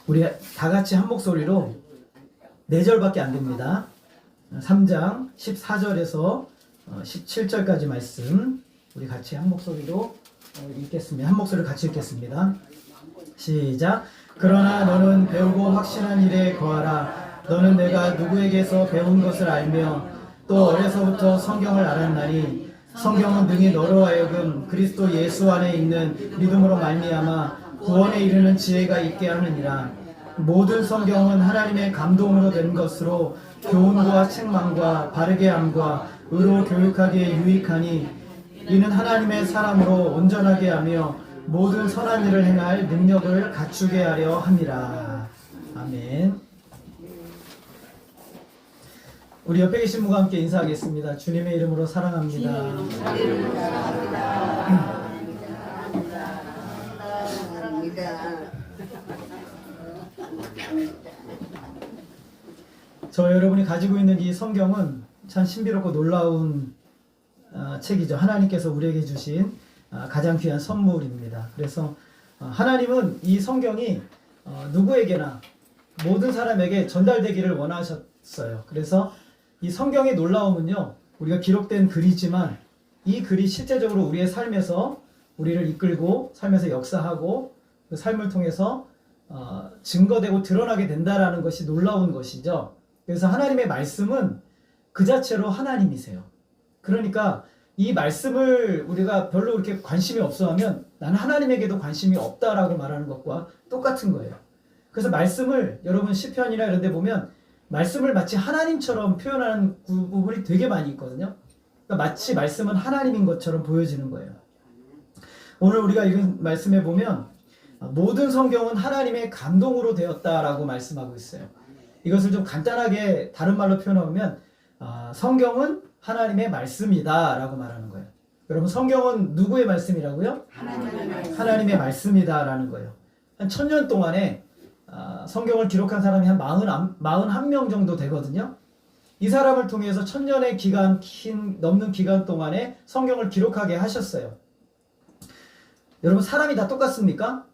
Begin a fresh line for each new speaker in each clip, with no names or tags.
우리 다 같이 한 목소리로 4절밖에 안 됩니다. 3장 14절에서 17절까지 말씀 우리 같이 한 목소리로 읽겠습니다. 한 목소리로 같이 읽겠습니다. 시작. 그러나 너는 배우고 확신한 일에 거하라. 너는 내가 누구에게서 배운 것을 알며 또 어려서부터 성경을 알았나니 성경은 능히 너로 하여금 그리스도 예수 안에 있는 믿음으로 말미암아 구원에 이르는 지혜가 있게 하느니라. 모든 성경은 하나님의 감동으로 된 것으로 교훈과 책망과 바르게 함과 의로 교육하기에 유익하니 이는 하나님의 사람으로 온전하게 하며 모든 선한 일을 행할 능력을 갖추게 하려 함이라. 아멘. 우리 옆에 계신 분과 함께 인사하겠습니다. 주님의 이름으로 사랑합니다. 저 여러분이 가지고 있는 이 성경은 참 신비롭고 놀라운 책이죠. 하나님께서 우리에게 주신 가장 귀한 선물입니다. 그래서 하나님은 이 성경이 누구에게나 모든 사람에게 전달되기를 원하셨어요. 그래서 이 성경의 놀라움은요, 우리가 기록된 글이지만 이 글이 실제적으로 우리의 삶에서 우리를 이끌고 삶에서 역사하고 그 삶을 통해서 증거되고 드러나게 된다라는 것이 놀라운 것이죠. 그래서 하나님의 말씀은 그 자체로 하나님이세요. 그러니까 이 말씀을 우리가 별로 그렇게 관심이 없어 하면 나는 하나님에게도 관심이 없다라고 말하는 것과 똑같은 거예요. 그래서 말씀을 여러분 시편이나 이런 데 보면 말씀을 마치 하나님처럼 표현하는 부분이 되게 많이 있거든요. 그러니까 마치 말씀은 하나님인 것처럼 보여지는 거예요. 오늘 우리가 읽은 말씀에 보면 모든 성경은 하나님의 감동으로 되었다라고 말씀하고 있어요. 이것을 좀 간단하게 다른 말로 표현하면 성경은 하나님의 말씀이다 라고 말하는 거예요. 여러분, 성경은 누구의 말씀이라고요? 하나님의 말씀이다 라는 거예요. 한 1000년 동안에 성경을 기록한 사람이 한 41명 정도 되거든요. 이 사람을 통해서 1000년의 기간 넘는 기간 동안에 성경을 기록하게 하셨어요. 여러분, 사람이 다 똑같습니까?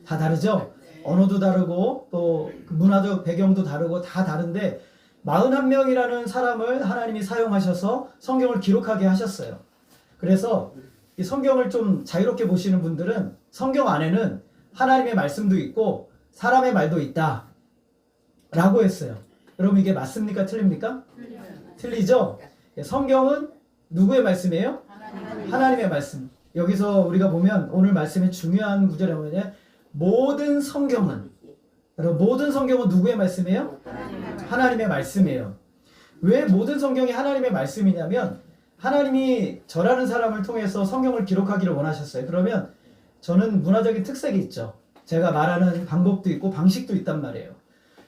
다 다르죠? 언어도 다르고 또 문화적 배경도 다르고 다 다른데 41명이라는 사람을 하나님이 사용하셔서 성경을 기록하게 하셨어요. 그래서 이 성경을 좀 자유롭게 보시는 분들은 성경 안에는 하나님의 말씀도 있고 사람의 말도 있다 라고 했어요. 여러분, 이게 맞습니까? 틀립니까? 틀리죠? 성경은 누구의 말씀이에요? 하나님의 말씀. 여기서 우리가 보면 오늘 말씀의 중요한 구절이 뭐냐? 모든 성경은, 여러분, 모든 성경은 누구의 말씀이에요? 하나님의 말씀이에요. 왜 모든 성경이 하나님의 말씀이냐면 하나님이 저라는 사람을 통해서 성경을 기록하기를 원하셨어요. 그러면 저는 문화적인 특색이 있죠. 제가 말하는 방법도 있고 방식도 있단 말이에요.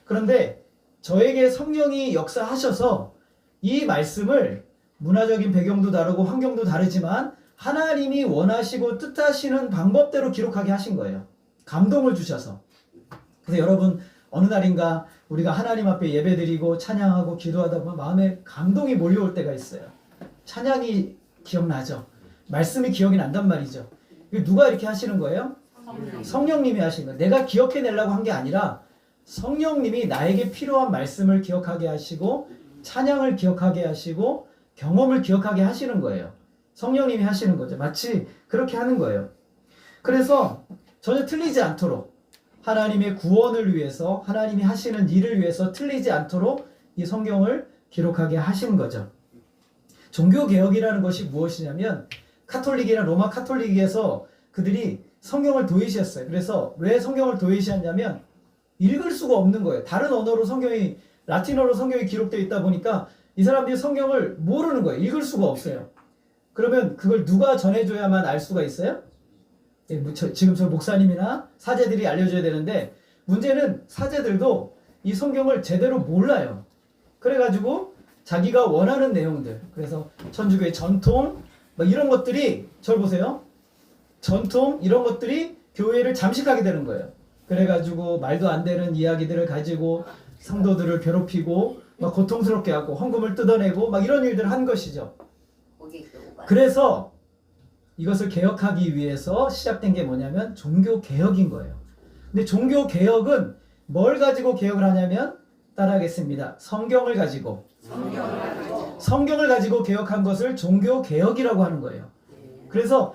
그런데 저에게 성령이 역사하셔서 이 말씀을 문화적인 배경도 다르고 환경도 다르지만 하나님이 원하시고 뜻하시는 방법대로 기록하게 하신 거예요. 감동을 주셔서. 그래서 여러분, 어느 날인가 우리가 하나님 앞에 예배드리고 찬양하고 기도하다 보면 마음에 감동이 몰려올 때가 있어요. 찬양이 기억나죠? 말씀이 기억이 난단 말이죠. 누가 이렇게 하시는 거예요? 성령님이 하시는 거예요. 내가 기억해내려고 한 게 아니라 성령님이 나에게 필요한 말씀을 기억하게 하시고 찬양을 기억하게 하시고 경험을 기억하게 하시는 거예요. 성령님이 하시는 거죠. 마치 그렇게 하는 거예요. 그래서 전혀 틀리지 않도록 하나님의 구원을 위해서 하나님이 하시는 일을 위해서 틀리지 않도록 이 성경을 기록하게 하신 거죠. 종교개혁이라는 것이 무엇이냐면 카톨릭이나 로마 카톨릭에서 그들이 성경을 도외시했어요. 그래서 왜 성경을 도외시했냐면 읽을 수가 없는 거예요. 다른 언어로 성경이, 라틴어로 성경이 기록되어 있다 보니까 이 사람들이 성경을 모르는 거예요. 읽을 수가 없어요. 그러면 그걸 누가 전해줘야만 알 수가 있어요? 지금 저 목사님이나 사제들이 알려줘야 되는데 문제는 사제들도 이 성경을 제대로 몰라요. 그래가지고 자기가 원하는 내용들, 그래서 천주교의 전통 이런 것들이, 저를 보세요, 전통 이런 것들이 교회를 잠식하게 되는 거예요. 그래가지고 말도 안 되는 이야기들을 가지고 성도들을 괴롭히고 막 고통스럽게 하고 헌금을 뜯어내고 막 이런 일들을 한 것이죠. 그래서 이것을 개혁하기 위해서 시작된 게 뭐냐면 종교개혁인 거예요. 근데 종교개혁은 뭘 가지고 개혁을 하냐면 따라하겠습니다. 성경을 가지고 개혁한 것을 종교 개혁이라고 하는 거예요. 그래서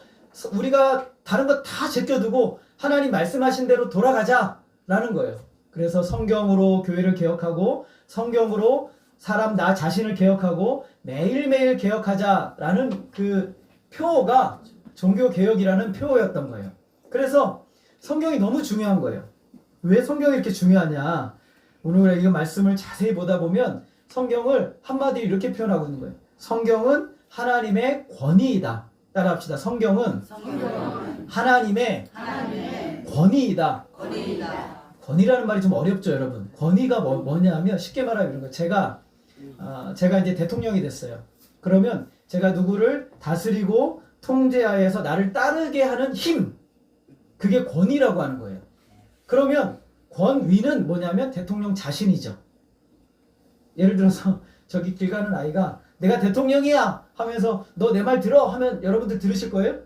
우리가 다른 거 다 제껴두고 하나님 말씀하신 대로 돌아가자라는 거예요. 그래서 성경으로 교회를 개혁하고 성경으로 사람 나 자신을 개혁하고 매일매일 개혁하자라는 그 표어가 종교 개혁이라는 표어였던 거예요. 그래서 성경이 너무 중요한 거예요. 왜 성경이 이렇게 중요하냐? 오늘 이 말씀을 자세히 보다 보면 성경을 한마디로 이렇게 표현하고 있는 거예요. 성경은 하나님의 권위이다. 따라합시다. 성경은 하나님의 권위이다. 권위라는 말이 좀 어렵죠, 여러분. 권위가 뭐냐면 쉽게 말하면 이런 거예요. 제가 이제 대통령이 됐어요. 그러면 제가 누구를 다스리고 통제하에서 나를 따르게 하는 힘, 그게 권위라고 하는 거예요. 그러면 권위는 뭐냐면 대통령 자신이죠. 예를 들어서 저기 길 가는 아이가 내가 대통령이야 하면서 너 내 말 들어 하면 여러분들 들으실 거예요?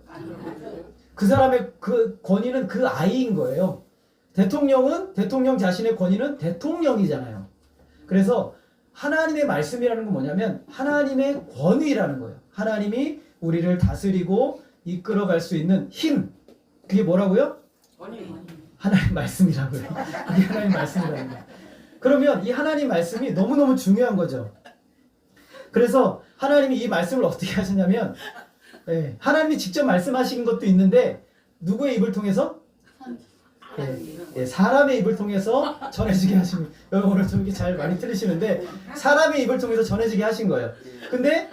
그 사람의 그 권위는 그 아이인 거예요. 대통령 자신의 권위는 대통령이잖아요. 그래서 하나님의 말씀이라는 건 뭐냐면 하나님의 권위라는 거예요. 하나님이 우리를 다스리고 이끌어갈 수 있는 힘. 그게 뭐라고요? 하나님 말씀이라고요. 그게 하나님 말씀이라는 거예요. 그러면 이 하나님 말씀이 너무너무 중요한 거죠. 그래서 하나님이 이 말씀을 어떻게 하시냐면 하나님이 직접 말씀하신 것도 있는데 누구의 입을 통해서? 사람의 입을 통해서 전해지게 하신 거예요. 여러분 오늘 좀 이렇게 잘 많이 틀리시는데 사람의 입을 통해서 전해지게 하신 거예요. 근데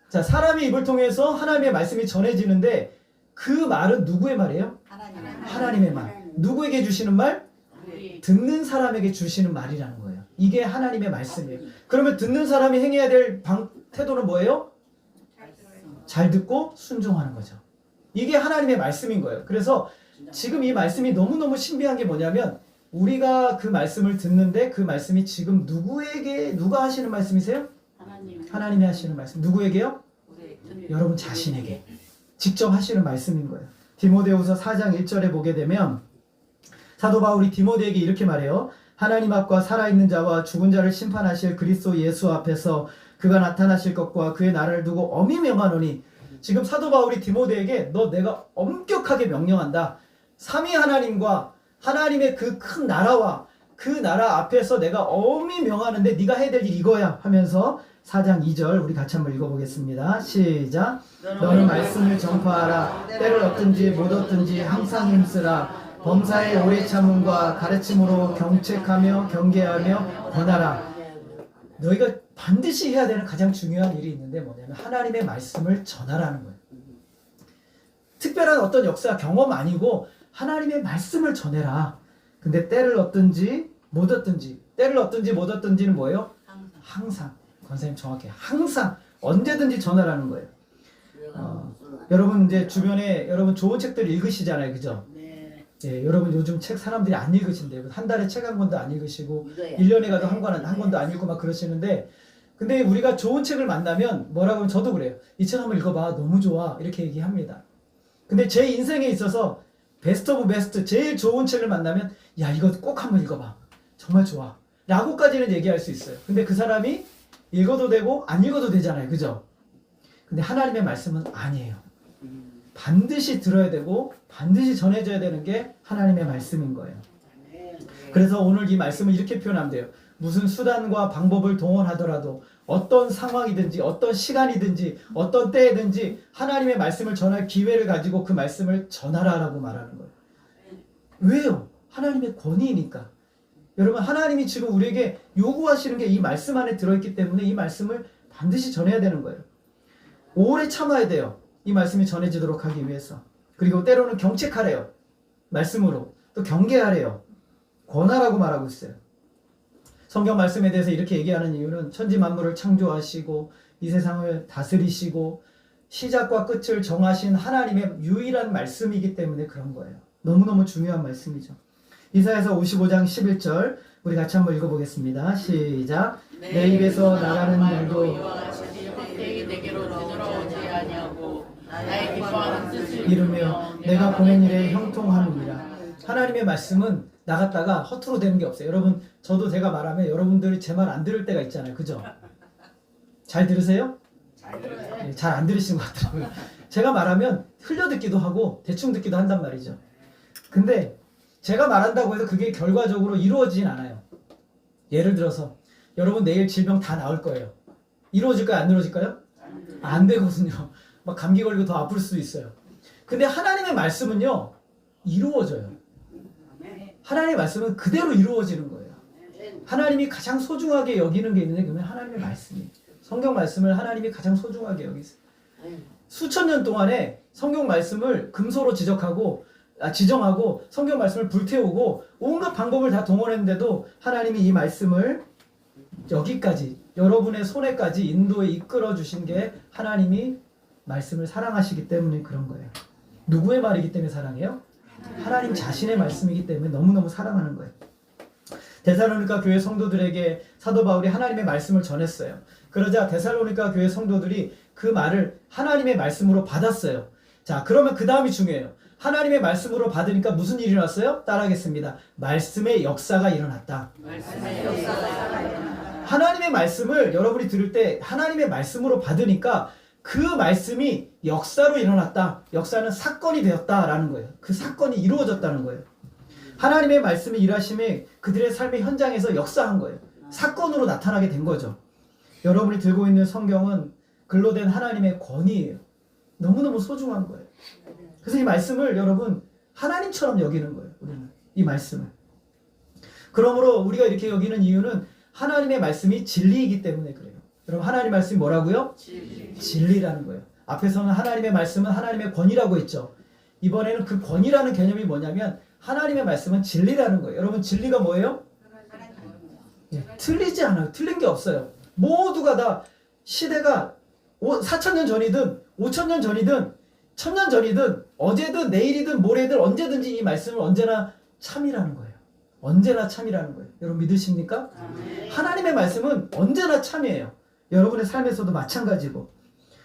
자 사람의 입을 통해서 하나님의 말씀이 전해지는데 그 말은 누구의 말이에요? 하나님의 말. 누구에게 주시는 말? 듣는 사람에게 주시는 말이라는 거예요. 이게 하나님의 말씀이에요. 그러면 듣는 사람이 행해야 될 태도는 뭐예요? 잘 듣고 순종하는 거죠. 이게 하나님의 말씀인 거예요. 그래서 지금 이 말씀이 너무너무 신비한 게 뭐냐면 우리가 그 말씀을 듣는데 그 말씀이 지금 누가 하시는 말씀이세요? 하나님이 하시는 말씀. 누구에게요? 여러분 자신에게 직접 하시는 말씀인 거예요. 디모데후서 4장 1절에 보게 되면 사도 바울이 디모데에게 이렇게 말해요. 하나님 앞과 살아있는 자와 죽은 자를 심판하실 그리스도 예수 앞에서 그가 나타나실 것과 그의 나라를 두고 엄히 명하노니 지금 사도 바울이 디모데에게 너 내가 엄격하게 명령한다. 삼위 하나님과 하나님의 그 큰 나라와 그 나라 앞에서 내가 엄히 명하는데 네가 해야 될 일 이거야 하면서 4장 2절 우리 같이 한번 읽어보겠습니다. 시작. 너는 말씀을 전파하라. 때를 얻든지 못 얻든지 항상 힘쓰라. 범사의 오래 참음과 가르침으로 경책하며 경계하며 권하라. 너희가 반드시 해야 되는 가장 중요한 일이 있는데 뭐냐면 하나님의 말씀을 전하라는 거예요. 특별한 어떤 역사 경험 아니고 하나님의 말씀을 전해라. 근데 때를 얻든지 못 얻든지 때를 얻든지 못 얻든지는 뭐예요? 항상. 권사님 정확해. 항상 언제든지 전하라는 거예요. 여러분 이제 주변에 여러분 좋은 책들 읽으시잖아요, 그죠? 예, 여러분 요즘 책 사람들이 안 읽으신대요. 한 달에 책 한 권도 안 읽으시고 1년에 가도 한 권도 안 읽고 막 그러시는데 근데 우리가 좋은 책을 만나면 뭐라고 하면 저도 그래요. 이 책 한번 읽어봐. 너무 좋아. 이렇게 얘기합니다. 근데 제 인생에 있어서 베스트 오브 베스트 제일 좋은 책을 만나면 야 이거 꼭 한번 읽어봐. 정말 좋아. 라고까지는 얘기할 수 있어요. 근데 그 사람이 읽어도 되고 안 읽어도 되잖아요. 그죠? 근데 하나님의 말씀은 아니에요. 반드시 들어야 되고 반드시 전해져야 되는 게 하나님의 말씀인 거예요. 그래서 오늘 이 말씀을 이렇게 표현하면 돼요. 무슨 수단과 방법을 동원하더라도 어떤 상황이든지 어떤 시간이든지 어떤 때이든지 하나님의 말씀을 전할 기회를 가지고 그 말씀을 전하라라고 말하는 거예요. 왜요? 하나님의 권위이니까. 여러분 하나님이 지금 우리에게 요구하시는 게 이 말씀 안에 들어있기 때문에 이 말씀을 반드시 전해야 되는 거예요. 오래 참아야 돼요. 이 말씀이 전해지도록 하기 위해서. 그리고 때로는 경책하래요. 말씀으로. 또 경계하래요. 권하라고 말하고 있어요. 성경 말씀에 대해서 이렇게 얘기하는 이유는 천지 만물을 창조하시고 이 세상을 다스리시고 시작과 끝을 정하신 하나님의 유일한 말씀이기 때문에 그런 거예요. 너무너무 중요한 말씀이죠. 이사야서 55장 11절 우리 같이 한번 읽어보겠습니다. 시작. 내 입에서 나가는 말도 이르며 내가 보낸 일에 형통하느니라. 하나님의 말씀은 나갔다가 허투루 되는 게 없어요. 여러분, 저도 제가 말하면 여러분들이 제 말 안 들을 때가 있잖아요. 그죠? 잘 들으세요? 네, 잘 안 들으시는 것 같더라고요. 제가 말하면 흘려듣기도 하고 대충 듣기도 한단 말이죠. 근데 제가 말한다고 해서 그게 결과적으로 이루어지진 않아요. 예를 들어서 여러분 내일 질병 다 나을 거예요. 이루어질까요? 안 이루어질까요? 안 되거든요. 막 감기 걸리고 더 아플 수도 있어요. 근데 하나님의 말씀은요, 이루어져요. 하나님의 말씀은 그대로 이루어지는 거예요. 하나님이 가장 소중하게 여기는 게 있는데 그러면 하나님의 말씀이, 성경 말씀을 하나님이 가장 소중하게 여기세요. 수천 년 동안에 성경 말씀을 금소로 지정하고 성경 말씀을 불태우고 온갖 방법을 다 동원했는데도 하나님이 이 말씀을 여기까지 여러분의 손에까지 인도에 이끌어 주신 게 하나님이 말씀을 사랑하시기 때문에 그런 거예요. 누구의 말이기 때문에 사랑해요? 하나님 자신의 말씀이기 때문에 너무너무 사랑하는 거예요. 데살로니가 교회 성도들에게 사도 바울이 하나님의 말씀을 전했어요. 그러자 데살로니가 교회 성도들이 그 말을 하나님의 말씀으로 받았어요. 자, 그러면 그 다음이 중요해요. 하나님의 말씀으로 받으니까 무슨 일이 일어났어요? 따라하겠습니다. 말씀의 역사가 일어났다. 하나님의 말씀을 여러분이 들을 때 하나님의 말씀으로 받으니까 그 말씀이 역사로 일어났다. 역사는 사건이 되었다라는 거예요. 그 사건이 이루어졌다는 거예요. 하나님의 말씀이 일하심에 그들의 삶의 현장에서 역사한 거예요. 사건으로 나타나게 된 거죠. 여러분이 들고 있는 성경은 글로 된 하나님의 권위예요. 너무너무 소중한 거예요. 그래서 이 말씀을 여러분 하나님처럼 여기는 거예요. 우리는 이 말씀을. 그러므로 우리가 이렇게 여기는 이유는 하나님의 말씀이 진리이기 때문에 그래요. 여러분, 하나님의 말씀이 뭐라고요? 진리라는 거예요. 앞에서는 하나님의 말씀은 하나님의 권위라고 했죠. 이번에는 그 권위라는 개념이 뭐냐면 하나님의 말씀은 진리라는 거예요. 여러분, 진리가 뭐예요? 틀리지 않아요. 틀린 게 없어요. 모두가 다 시대가 4,000년 전이든 5,000년 전이든 1,000년 전이든 어제든 내일이든 모레든 언제든지 이 말씀은 언제나 참이라는 거예요. 언제나 참이라는 거예요. 여러분 믿으십니까? 하나님의 말씀은 언제나 참이에요. 여러분의 삶에서도 마찬가지고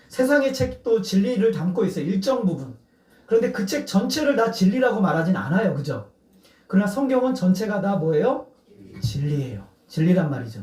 세상의 책도 진리를 담고 있어요. 일정 부분. 그런데 그 책 전체를 다 진리라고 말하진 않아요. 그죠? 그러나 성경은 전체가 다 뭐예요? 진리예요. 진리란 말이죠.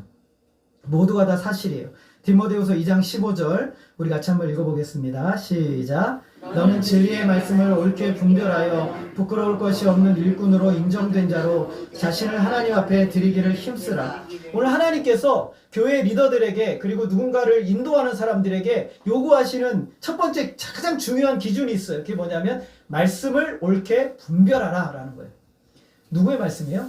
모두가 다 사실이에요. 디모데후서 2장 15절 우리 같이 한번 읽어보겠습니다. 시작. 너는 진리의 말씀을 옳게 분별하여 부끄러울 것이 없는 일꾼으로 인정된 자로 자신을 하나님 앞에 드리기를 힘쓰라. 오늘 하나님께서 교회 리더들에게 그리고 누군가를 인도하는 사람들에게 요구하시는 첫 번째 가장 중요한 기준이 있어요. 그게 뭐냐면 말씀을 옳게 분별하라 라는 거예요. 누구의 말씀이에요?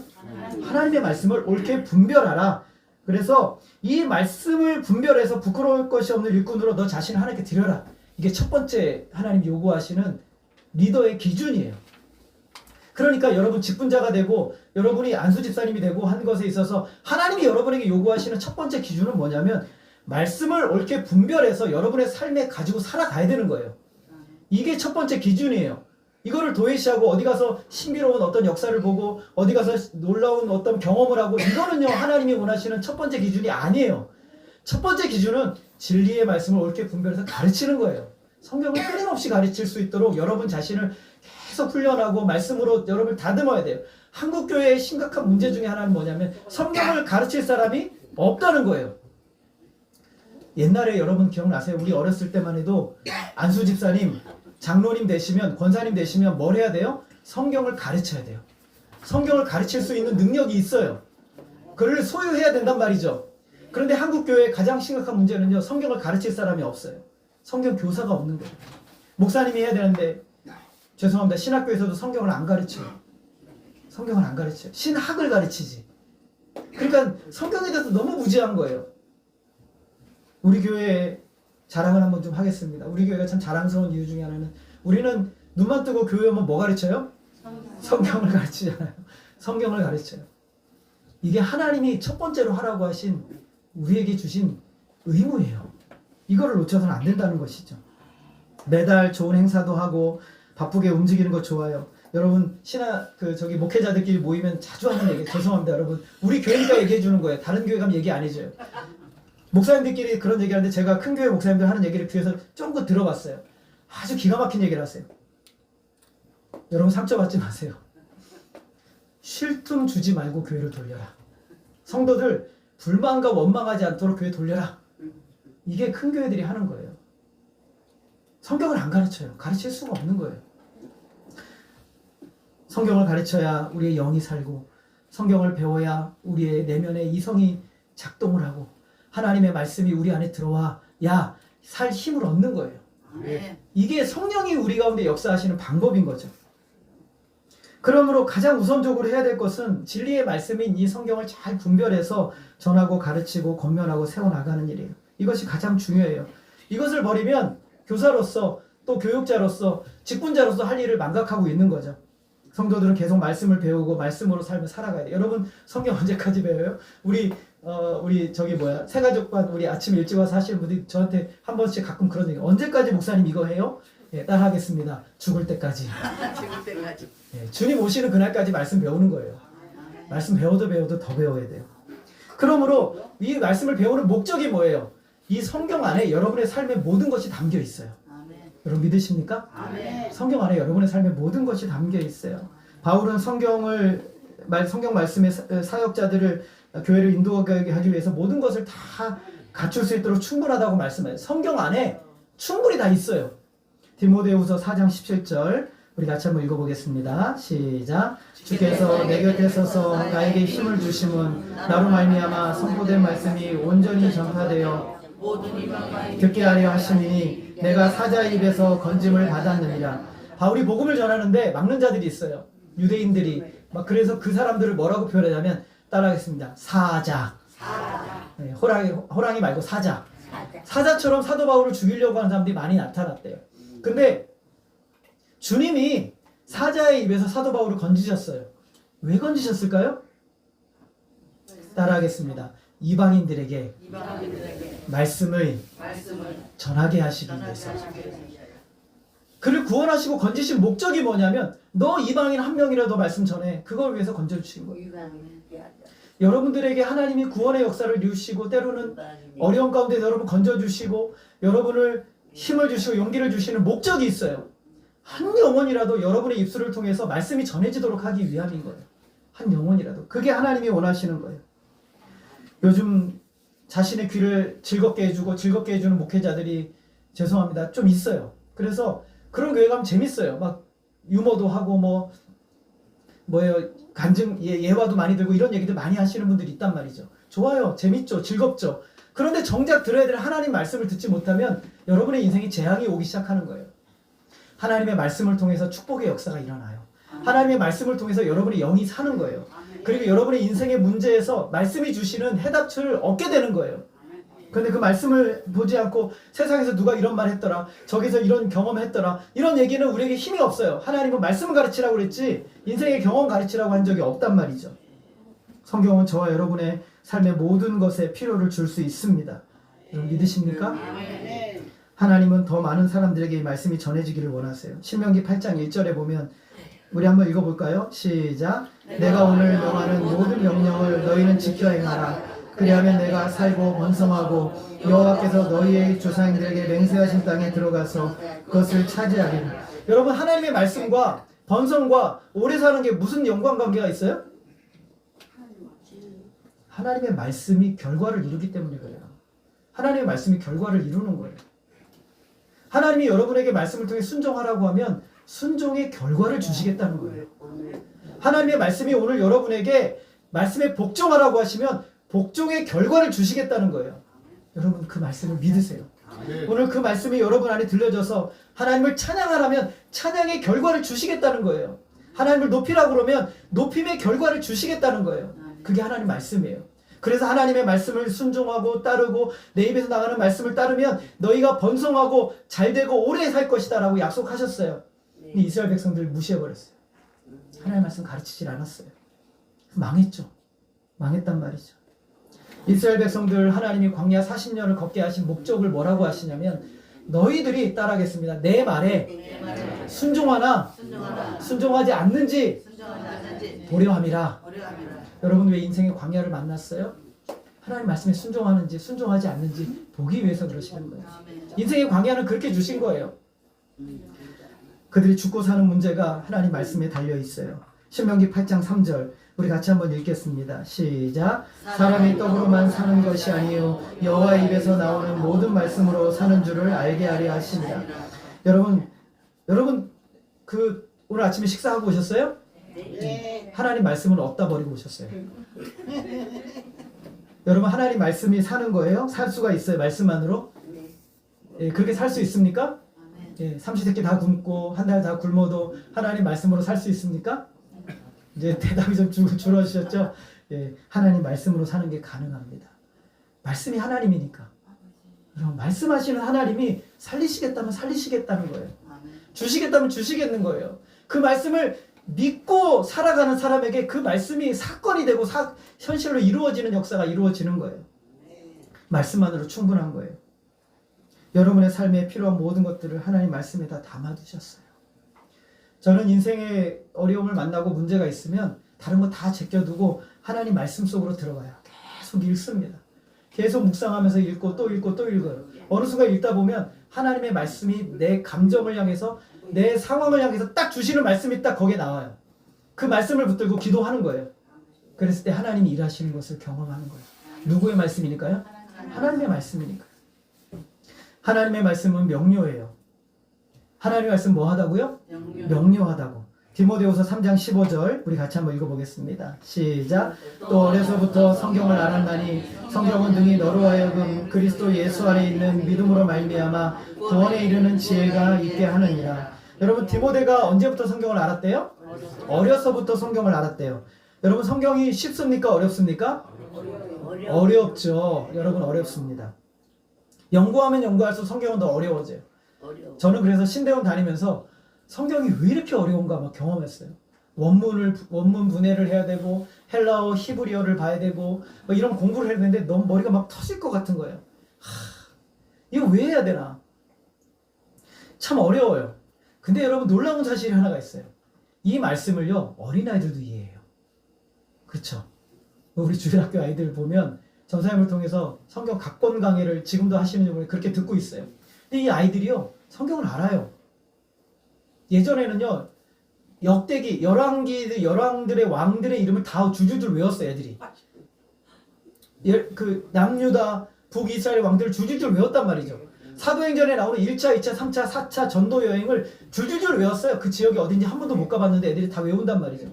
하나님의 말씀을 옳게 분별하라. 그래서 이 말씀을 분별해서 부끄러울 것이 없는 일꾼으로 너 자신을 하나님께 드려라. 이게 첫 번째 하나님 요구하시는 리더의 기준이에요. 그러니까 여러분 직분자가 되고 여러분이 안수 집사님이 되고 한 것에 있어서 하나님이 여러분에게 요구하시는 첫 번째 기준은 뭐냐면 말씀을 옳게 분별해서 여러분의 삶에 가지고 살아가야 되는 거예요. 이게 첫 번째 기준이에요. 이거를 도외시하고 어디 가서 신비로운 어떤 역사를 보고 어디 가서 놀라운 어떤 경험을 하고 이거는요 하나님이 원하시는 첫 번째 기준이 아니에요. 첫 번째 기준은 진리의 말씀을 옳게 분별해서 가르치는 거예요. 성경을 끊임없이 가르칠 수 있도록 여러분 자신을 계속 훈련하고 말씀으로 여러분을 다듬어야 돼요. 한국교회의 심각한 문제 중에 하나는 뭐냐면 성경을 가르칠 사람이 없다는 거예요. 옛날에 여러분 기억나세요? 우리 어렸을 때만 해도 안수 집사님, 장로님 되시면, 권사님 되시면 뭘 해야 돼요? 성경을 가르쳐야 돼요. 성경을 가르칠 수 있는 능력이 있어요. 그를 소유해야 된단 말이죠. 그런데 한국교회의 가장 심각한 문제는요, 성경을 가르칠 사람이 없어요. 성경 교사가 없는 거예요. 목사님이 해야 되는데, 죄송합니다. 신학교에서도 성경을 안 가르쳐요. 성경을 안 가르쳐요. 신학을 가르치지. 그러니까 성경에 대해서 너무 무지한 거예요. 우리 교회에 자랑을 한번 좀 하겠습니다. 우리 교회가 참 자랑스러운 이유 중에 하나는 우리는 눈만 뜨고 교회 오면 뭐 가르쳐요? 성경을 가르치잖아요. 성경을 가르쳐요. 이게 하나님이 첫 번째로 하라고 하신 우리에게 주신 의무예요. 이거를 놓쳐서는 안 된다는 것이죠. 매달 좋은 행사도 하고 바쁘게 움직이는 거 좋아요. 여러분 목회자들끼리 모이면 자주 하는 얘기, 죄송합니다 여러분. 우리 교회니까 얘기해 주는 거예요. 다른 교회 가면 얘기 안 해줘요. 목사님들끼리 그런 얘기하는데 제가 큰 교회 목사님들 하는 얘기를 귀에서 쫑긋 들어봤어요. 아주 기가 막힌 얘기를 하세요. 여러분 상처받지 마세요. 쉴 틈 주지 말고 교회를 돌려라. 성도들 불만과 원망하지 않도록 교회 돌려라. 이게 큰 교회들이 하는 거예요. 성경을 안 가르쳐요. 가르칠 수가 없는 거예요. 성경을 가르쳐야 우리의 영이 살고, 성경을 배워야 우리의 내면의 이성이 작동을 하고, 하나님의 말씀이 우리 안에 들어와 야 살 힘을 얻는 거예요. 이게 성령이 우리 가운데 역사하시는 방법인 거죠. 그러므로 가장 우선적으로 해야 될 것은 진리의 말씀인 이 성경을 잘 분별해서 전하고 가르치고 권면하고 세워나가는 일이에요. 이것이 가장 중요해요. 이것을 버리면 교사로서 또 교육자로서 직분자로서 할 일을 망각하고 있는 거죠. 성도들은 계속 말씀을 배우고 말씀으로 삶을 살아가야 돼요. 여러분 성경 언제까지 배워요? 우리 새가족반 우리 아침 일찍 와서 하시는 분들이 저한테 한 번씩 가끔 그런 얘기, 언제까지 목사님 이거 해요? 예, 따라하겠습니다. 죽을 때까지.
죽을 때까지.
예, 주님 오시는 그날까지 말씀 배우는 거예요. 말씀 배워도 더 배워야 돼요. 그러므로 이 말씀을 배우는 목적이 뭐예요? 이 성경 안에 여러분의 삶의 모든 것이 담겨 있어요. 여러분 믿으십니까?
아멘.
성경 안에 여러분의 삶의 모든 것이 담겨 있어요. 바울은 성경 말씀의 사역자들을 교회를 인도하게 하기 위해서 모든 것을 다 갖출 수 있도록 충분하다고 말씀해요. 성경 안에 충분히 다 있어요. 디모데후서 4장 17절 우리 같이 한번 읽어보겠습니다. 시작. 주께서 내 곁에 서서 나에게 힘을 주심은 나로 말미암아 선포된 말씀이 온전히 전파되어 듣게 하려 하심이니 내가 사자의 입에서 건짐을 받았느니라. 바울이 복음을 전하는데 막는 자들이 있어요. 유대인들이. 그래서 그 사람들을 뭐라고 표현하냐면 따라하겠습니다. 사자. 네, 호랑이 말고 사자. 사자처럼 사도 바울을 죽이려고 하는 사람들이 많이 나타났대요. 근데 주님이 사자의 입에서 사도 바울을 건지셨어요. 왜 건지셨을까요? 따라하겠습니다. 이방인들에게 말씀을 전하게 하시기 위해서. 그를 구원하시고 건지신 목적이 뭐냐면 너 이방인 한 명이라도 말씀 전해. 그걸 위해서 건져주신 거예요. 여러분들에게 하나님이 구원의 역사를 이루시고 때로는 어려운 가운데 여러분 건져주시고 여러분을 힘을 주시고 용기를 주시는 목적이 있어요. 한 영혼이라도 여러분의 입술을 통해서 말씀이 전해지도록 하기 위함인 거예요. 한 영혼이라도. 그게 하나님이 원하시는 거예요. 요즘 자신의 귀를 즐겁게 해주고 즐겁게 해주는 목회자들이 죄송합니다. 좀 있어요. 그래서 그런 교회 가면 재밌어요. 막 유머도 하고 예화도 많이 들고 이런 얘기들 많이 하시는 분들이 있단 말이죠. 좋아요. 재밌죠. 즐겁죠. 그런데 정작 들어야 될 하나님 말씀을 듣지 못하면 여러분의 인생에 재앙이 오기 시작하는 거예요. 하나님의 말씀을 통해서 축복의 역사가 일어나요. 하나님의 말씀을 통해서 여러분의 영이 사는 거예요. 그리고 여러분의 인생의 문제에서 말씀이 주시는 해답을 얻게 되는 거예요. 그런데 그 말씀을 보지 않고 세상에서 누가 이런 말 했더라, 저기서 이런 경험했더라, 이런 얘기는 우리에게 힘이 없어요. 하나님은 말씀을 가르치라고 그랬지 인생의 경험 가르치라고 한 적이 없단 말이죠. 성경은 저와 여러분의 삶의 모든 것에 필요를 줄 수 있습니다. 여러분 믿으십니까? 하나님은 더 많은 사람들에게 이 말씀이 전해지기를 원하세요. 신명기 8장 1절에 보면 우리 한번 읽어볼까요? 시작. 내가 오늘 명하는 모든 명령을 너희는 지켜 행하라. 그리하면 내가 살고 번성하고 여호와께서 너희의 조상들에게 맹세하신 땅에 들어가서 그것을 차지하리라. 여러분 하나님의 말씀과 번성과 오래 사는 게 무슨 연관관계가 있어요? 하나님의 말씀이 결과를 이루기 때문에 그래요. 하나님의 말씀이 결과를 이루는 거예요. 하나님이 여러분에게 말씀을 통해 순종하라고 하면 순종의 결과를 주시겠다는 거예요. 하나님의 말씀이 오늘 여러분에게 말씀에 복종하라고 하시면 복종의 결과를 주시겠다는 거예요. 여러분 그 말씀을 믿으세요. 오늘 그 말씀이 여러분 안에 들려져서 하나님을 찬양하라면 찬양의 결과를 주시겠다는 거예요. 하나님을 높이라고 그러면 높임의 결과를 주시겠다는 거예요. 그게 하나님 말씀이에요. 그래서 하나님의 말씀을 순종하고 따르고 내 입에서 나가는 말씀을 따르면 너희가 번성하고 잘되고 오래 살 것이다 라고 약속하셨어요. 근데 이스라엘 백성들을 무시해버렸어요. 하나님의 말씀 가르치질 않았어요. 망했죠. 망했단 말이죠. 이스라엘 백성들 하나님이 광야 40년을 걷게 하신 목적을 뭐라고 하시냐면 너희들이 따라하겠습니다. 내 말에 순종하나 순종하지 않는지 보려함이라. 여러분 왜 인생의 광야를 만났어요? 하나님 말씀에 순종하는지 순종하지 않는지 보기 위해서 그러시는 거예요. 인생의 광야는 그렇게 주신 거예요. 그들이 죽고 사는 문제가 하나님 말씀에 달려 있어요. 신명기 8장 3절 우리 같이 한번 읽겠습니다. 시작. 사람이 떡으로만 사는 것이 아니요 여호와 입에서 나오는 모든 말씀으로 사는 줄을 알게 하려 하십니다. 여러분 그 오늘 아침에 식사하고 오셨어요?
네.
하나님 말씀을 얻다 버리고 오셨어요. 여러분 하나님 말씀이 사는 거예요? 살 수가 있어요? 말씀만으로? 예, 그렇게 살 수 있습니까? 예, 삼시세끼 다 굶고 한 달 다 굶어도 하나님 말씀으로 살 수 있습니까? 이제 대답이 좀 줄어드셨죠? 예, 하나님 말씀으로 사는 게 가능합니다. 말씀이 하나님이니까. 여러분 말씀하시는 하나님이 살리시겠다면 살리시겠다는 거예요. 주시겠다면 주시겠는 거예요. 그 말씀을 믿고 살아가는 사람에게 그 말씀이 사건이 되고 현실로 이루어지는 역사가 이루어지는 거예요. 말씀만으로 충분한 거예요. 여러분의 삶에 필요한 모든 것들을 하나님 말씀에다 담아두셨어요. 저는 인생의 어려움을 만나고 문제가 있으면 다른 거 다 제껴두고 하나님 말씀 속으로 들어가요. 계속 읽습니다. 계속 묵상하면서 읽고 또 읽고 또 읽어요. 어느 순간 읽다 보면 하나님의 말씀이 내 감정을 향해서 내 상황을 향해서 딱 주시는 말씀이 딱 거기에 나와요. 그 말씀을 붙들고 기도하는 거예요. 그랬을 때 하나님이 일하시는 것을 경험하는 거예요. 누구의 말씀이니까요? 하나님의 말씀이니까요. 하나님의 말씀은 명료해요. 하나님의 말씀 뭐 하다고요? 명료하다고. 디모데후서 3장 15절 우리 같이 한번 읽어보겠습니다. 시작. 또 어려서부터 성경을 알았나니 성경은 능히 너로 하여금 그리스도 예수 안에 있는 믿음으로 말미암아 구원에 이르는 지혜가 있게 하느니라. 여러분 디모데가 언제부터 성경을 알았대요? 어려서부터 성경을 알았대요. 여러분 성경이 쉽습니까? 어렵습니까? 어렵죠. 여러분 어렵습니다. 연구하면 연구할수록 성경은 더 어려워져요. 저는 그래서 신대원 다니면서 성경이 왜 이렇게 어려운가 막 경험했어요. 원문 분해를 해야 되고 헬라어 히브리어를 봐야 되고 뭐 이런 공부를 해야 되는데 너무 머리가 막 터질 것 같은 거예요. 이거 왜 해야 되나? 참 어려워요. 근데 여러분 놀라운 사실이 하나가 있어요. 이 말씀을요 어린아이들도 이해해요. 그렇죠? 우리 주일학교 아이들 보면 전사님을 통해서 성경 각권 강의를 지금도 하시는 분이 그렇게 듣고 있어요. 근데 이 아이들이요 성경을 알아요. 예전에는요 역대기 열왕들의 왕들의 이름을 다 줄줄줄 외웠어요. 애들이 그 남유다 북이스라엘 왕들을 줄줄줄 외웠단 말이죠. 사도행전에 나오는 1차, 2차, 3차, 4차 전도 여행을 줄줄줄 외웠어요. 그 지역이 어딘지 한 번도 못 가봤는데 애들이 다 외운단 말이죠.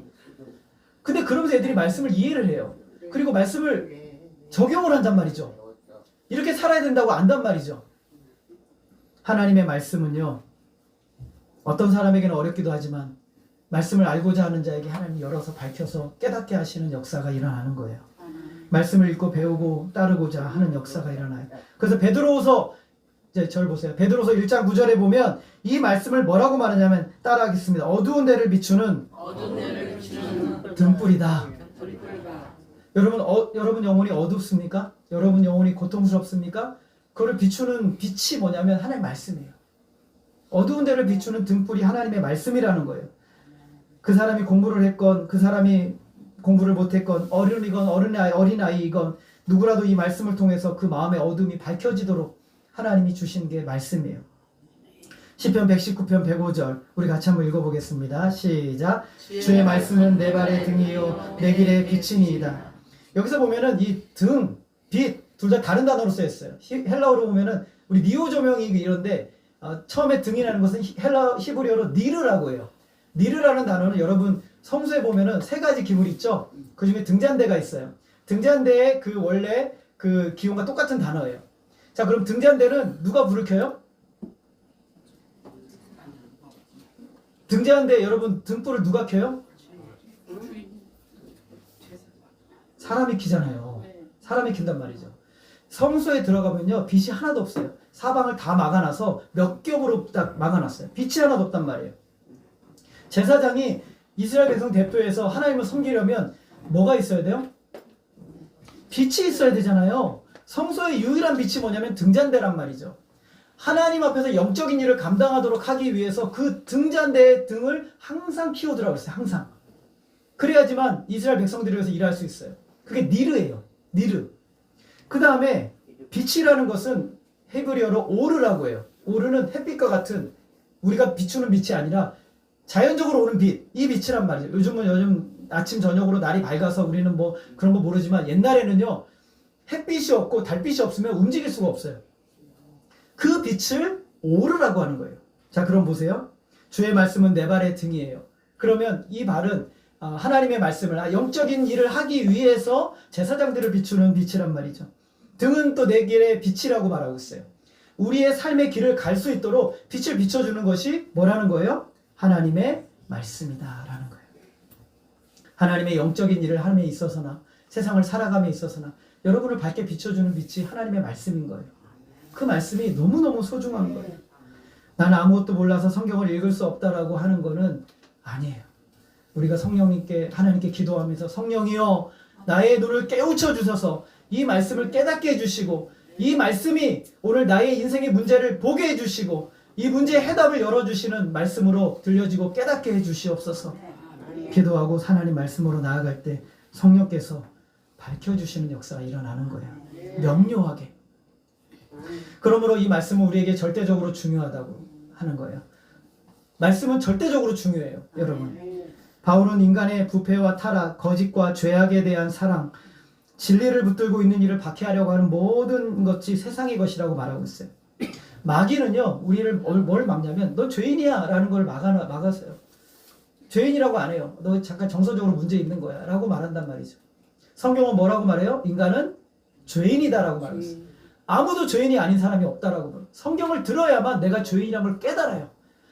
근데 그러면서 애들이 말씀을 이해를 해요. 그리고 말씀을 적용을 한단 말이죠. 이렇게 살아야 된다고 안단 말이죠. 하나님의 말씀은요 어떤 사람에게는 어렵기도 하지만 말씀을 알고자 하는 자에게 하나님이 열어서 밝혀서 깨닫게 하시는 역사가 일어나는 거예요. 말씀을 읽고 배우고 따르고자 하는 역사가 일어나요. 그래서 베드로후서 이제 절 보세요. 베드로후서 1장 9절에 보면 이 말씀을 뭐라고 말하냐면 따라하겠습니다. 어두운 데를 비추는 등불이다. 여러분 영혼이 어둡습니까? 여러분 영혼이 고통스럽습니까? 그걸 비추는 빛이 뭐냐면 하나님의 말씀이에요. 어두운 데를 비추는 등불이 하나님의 말씀이라는 거예요. 그 사람이 공부를 했건 그 사람이 공부를 못했건 어른이건 어린아이이건 누구라도 이 말씀을 통해서 그 마음의 어둠이 밝혀지도록 하나님이 주신 게 말씀이에요. 시편 119편 105절 우리 같이 한번 읽어보겠습니다. 시작. 주의 말씀은 내 발의 등이요 내 길의 빛이니이다. 여기서 보면은 이 등, 빛 둘 다 다른 단어로 쓰였어요. 헬라어로 보면은 우리 니오 조명이 이런데 처음에 등이라는 것은 히브리어로 니르라고 해요. 니르라는 단어는 여러분 성수에 보면은 세 가지 기물이 있죠. 그 중에 등잔대가 있어요. 등잔대의 그 원래 그 기호가 똑같은 단어예요. 자, 그럼 등잔대는 누가 불을 켜요? 등잔대 여러분 등불을 누가 켜요? 사람이 켜잖아요. 사람이 켠단 말이죠. 성소에 들어가면요 빛이 하나도 없어요. 사방을 다 막아놔서 몇 겹으로 딱 막아놨어요. 빛이 하나도 없단 말이에요. 제사장이 이스라엘 백성 대표해서 하나님을 섬기려면 뭐가 있어야 돼요? 빛이 있어야 되잖아요. 성소의 유일한 빛이 뭐냐면 등잔대란 말이죠. 하나님 앞에서 영적인 일을 감당하도록 하기 위해서 그 등잔대의 등을 항상 키우더라고 했어요. 항상. 그래야지만 이스라엘 백성들을 위해서 일할 수 있어요. 그게 니르예요. 니르. 그 다음에 빛이라는 것은 히브리어로 오르라고 해요. 오르는 햇빛과 같은 우리가 비추는 빛이 아니라 자연적으로 오는 빛. 이 빛이란 말이죠. 요즘 아침 저녁으로 날이 밝아서 우리는 뭐 그런 거 모르지만 옛날에는요 햇빛이 없고 달빛이 없으면 움직일 수가 없어요. 그 빛을 오르라고 하는 거예요. 자, 그럼 보세요. 주의 말씀은 내 발의 등이에요. 그러면 이 발은 하나님의 말씀을 영적인 일을 하기 위해서 제사장들을 비추는 빛이란 말이죠. 등은 또 내 길의 빛이라고 말하고 있어요. 우리의 삶의 길을 갈 수 있도록 빛을 비춰주는 것이 뭐라는 거예요? 하나님의 말씀이다 라는 거예요. 하나님의 영적인 일을 함에 있어서나 세상을 살아감에 있어서나 여러분을 밝게 비춰주는 빛이 하나님의 말씀인 거예요. 그 말씀이 너무너무 소중한 거예요. 나는 아무것도 몰라서 성경을 읽을 수 없다라고 하는 거는 아니에요. 우리가 성령님께 하나님께 기도하면서 성령이여 나의 눈을 깨우쳐 주셔서 이 말씀을 깨닫게 해주시고 이 말씀이 오늘 나의 인생의 문제를 보게 해주시고 이 문제의 해답을 열어주시는 말씀으로 들려지고 깨닫게 해주시옵소서. 기도하고 하나님 말씀으로 나아갈 때 성령께서 밝혀주시는 역사가 일어나는 거예요. 명료하게. 그러므로 이 말씀은 우리에게 절대적으로 중요하다고 하는 거예요. 말씀은 절대적으로 중요해요, 여러분. 바울은 인간의 부패와 타락, 거짓과 죄악에 대한 사랑, 진리를 붙들고 있는 일을 박해하려고 하는 모든 것이 세상의 것이라고 말하고 있어요. 마귀는요, 우리를 뭘 막냐면 너 죄인이야 라는 걸 막았어요. 죄인이라고 안 해요. 너 잠깐 정서적으로 문제 있는 거야 라고 말한단 말이죠. 성경은 뭐라고 말해요? 인간은 죄인이다 라고 말하고 있어요. 아무도 죄인이 아닌 사람이 없다라고 말해요. 성경을 들어야만 내가 죄인이라는 걸 깨달아요.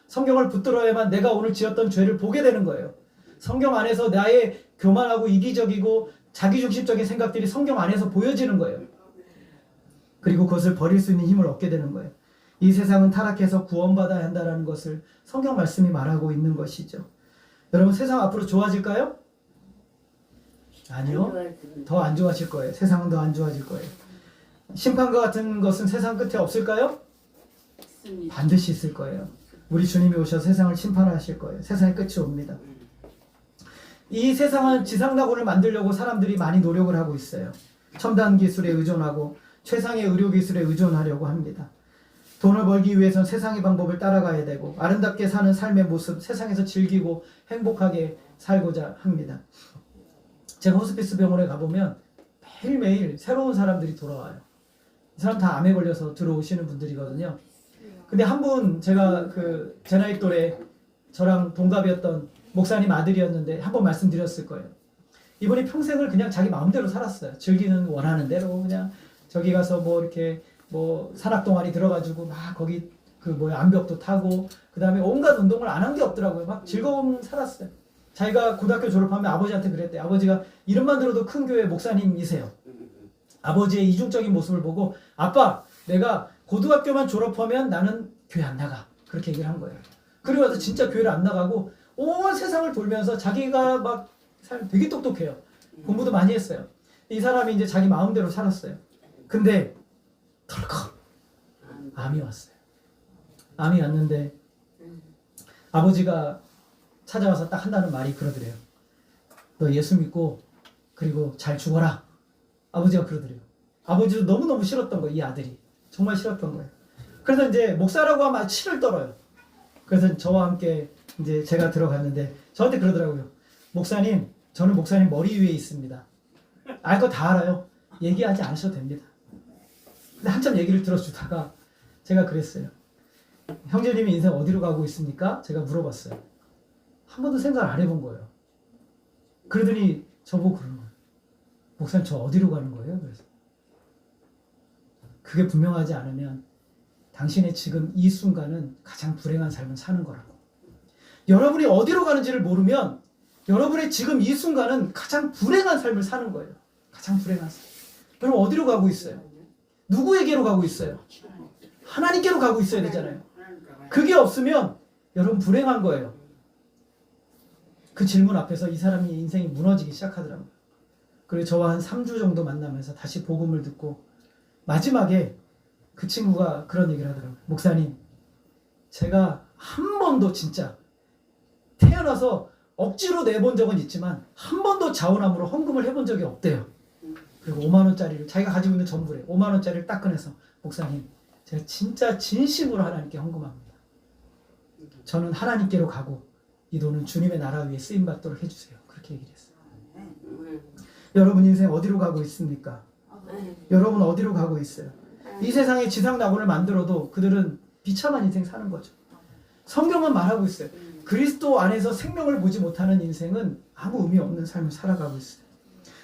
성경을 붙들어야만 내가 오늘 지었던 죄를 보게 되는 거예요. 성경 안에서 나의 교만하고 이기적이고 자기중심적인 생각들이 성경 안에서 보여지는 거예요. 그리고 그것을 버릴 수 있는 힘을 얻게 되는 거예요. 이 세상은 타락해서 구원받아야 한다는 것을 성경 말씀이 말하고 있는 것이죠. 여러분 세상 앞으로 좋아질까요? 아니요. 더 안 좋아질 거예요. 세상은 더 안 좋아질 거예요. 심판과 같은 것은 세상 끝에 없을까요? 반드시 있을 거예요. 우리 주님이 오셔서 세상을 심판하실 거예요. 세상의 끝이 옵니다. 이 세상은 지상낙원을 만들려고 사람들이 많이 노력을 하고 있어요. 첨단 기술에 의존하고 최상의 의료 기술에 의존하려고 합니다. 돈을 벌기 위해서는 세상의 방법을 따라가야 되고 아름답게 사는 삶의 모습, 세상에서 즐기고 행복하게 살고자 합니다. 제가 호스피스 병원에 가보면 매일매일 새로운 사람들이 돌아와요. 이 사람 다 암에 걸려서 들어오시는 분들이거든요. 근데 한 분 제가 제 나이 또래 저랑 동갑이었던 목사님 아들이었는데 한 번 말씀드렸을 거예요. 이분이 평생을 그냥 자기 마음대로 살았어요. 즐기는 원하는 대로 그냥 저기 가서 뭐 이렇게 뭐 산악동아리 들어가지고 막 거기 암벽도 타고 그 다음에 온갖 운동을 안 한 게 없더라고요. 막 즐거움 살았어요. 자기가 고등학교 졸업하면 아버지한테 그랬대요. 아버지가 이름만 들어도 큰 교회 목사님이세요. 아버지의 이중적인 모습을 보고 아빠 내가 고등학교만 졸업하면 나는 교회 안 나가 그렇게 얘기를 한 거예요. 그리고 나서 진짜 교회를 안 나가고 온 세상을 돌면서 자기가 막 되게 똑똑해요. 공부도 많이 했어요. 이 사람이 이제 자기 마음대로 살았어요. 근데 덜컥 암이 왔어요. 암이 왔는데 아버지가 찾아와서 딱 한다는 말이 그러더래요. 너 예수 믿고 그리고 잘 죽어라. 아버지가 그러더래요. 아버지도 너무너무 싫었던 거예요. 이 아들이. 정말 싫었던 거예요. 그래서 이제 목사라고 하면 치를 떨어요. 그래서 저와 함께 이제 제가 들어갔는데 저한테 그러더라고요. 목사님, 저는 목사님 머리 위에 있습니다. 알 거 다 알아요. 얘기하지 않으셔도 됩니다. 근데 한참 얘기를 들어주다가 제가 그랬어요. 형제님이 인생 어디로 가고 있습니까? 제가 물어봤어요. 한 번도 생각을 안 해본 거예요. 그러더니 저보고 그러는 거예요. 목사님 저 어디로 가는 거예요? 그래서 그게 분명하지 않으면 당신의 지금 이 순간은 가장 불행한 삶을 사는 거라고. 여러분이 어디로 가는지를 모르면 여러분의 지금 이 순간은 가장 불행한 삶을 사는 거예요. 가장 불행한 삶. 여러분 어디로 가고 있어요? 누구에게로 가고 있어요? 하나님께로 가고 있어야 되잖아요. 그게 없으면 여러분 불행한 거예요. 그 질문 앞에서 이 사람이 인생이 무너지기 시작하더라고요. 그리고 저와 한 3주 정도 만나면서 다시 복음을 듣고 마지막에 그 친구가 그런 얘기를 하더라고요. 목사님, 제가 한 번도 진짜 태어나서 억지로 내본 적은 있지만 한 번도 자원함으로 헌금을 해본 적이 없대요. 그리고 5만 원짜리를 자기가 가지고 있는 전부래 5만 원짜리를 딱 꺼내서 목사님, 제가 진짜 진심으로 하나님께 헌금합니다. 저는 하나님께로 가고 이 돈은 주님의 나라 위에 쓰임받도록 해주세요. 그렇게 얘기를 했어요. 여러분 인생 어디로 가고 있습니까? 여러분 어디로 가고 있어요? 이 세상에 지상낙원을 만들어도 그들은 비참한 인생 사는 거죠. 성경은 말하고 있어요. 그리스도 안에서 생명을 보지 못하는 인생은 아무 의미 없는 삶을 살아가고 있어요.